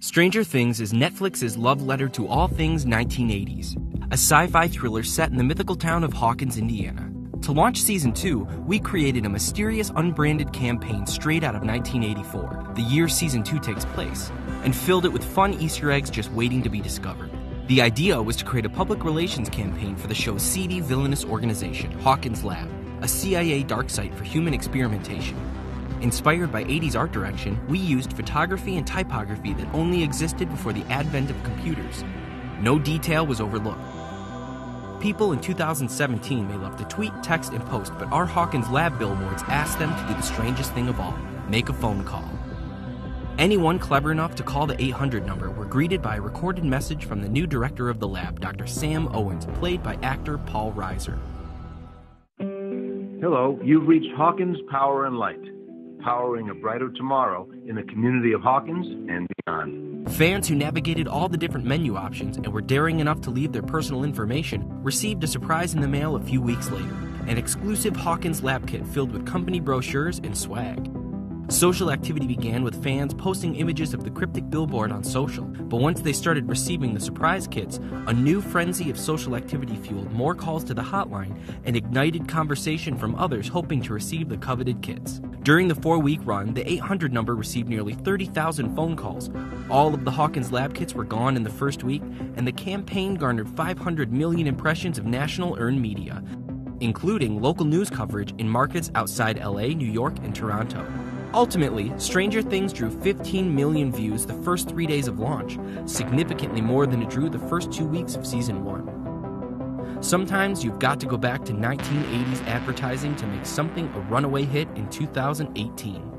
Stranger Things is Netflix's love letter to all things 1980s, a sci-fi thriller set in the mythical town of Hawkins, Indiana. To launch Season 2, we created a mysterious unbranded campaign straight out of 1984, the year Season 2 takes place, and filled it with fun Easter eggs just waiting to be discovered. The idea was to create a public relations campaign for the show's seedy, villainous organization, Hawkins Lab, a CIA dark site for human experimentation. Inspired by 80s art direction, we used photography and typography that only existed before the advent of computers. No detail was overlooked. People in 2017 may love to tweet, text, and post, but our Hawkins Lab billboards asked them to do the strangest thing of all, make a phone call. Anyone clever enough to call the 800 number were greeted by a recorded message from the new director of the lab, Dr. Sam Owens, played by actor Paul Reiser. Hello, you've reached Hawkins Power and Light, powering a brighter tomorrow in the community of Hawkins and beyond. Fans who navigated all the different menu options and were daring enough to leave their personal information received a surprise in the mail a few weeks later, an exclusive Hawkins Lab kit filled with company brochures and swag. Social activity began with fans posting images of the cryptic billboard on social, but once they started receiving the surprise kits, a new frenzy of social activity fueled more calls to the hotline and ignited conversation from others hoping to receive the coveted kits. During the 4-week run, the 800 number received nearly 30,000 phone calls. All of the Hawkins Lab kits were gone in the first week, and the campaign garnered 500 million impressions of national earned media, including local news coverage in markets outside LA, New York, and Toronto. Ultimately, Stranger Things drew 15 million views the first 3 days of launch, significantly more than it drew the first 2 weeks of Season 1. Sometimes you've got to go back to 1980s advertising to make something a runaway hit in 2018.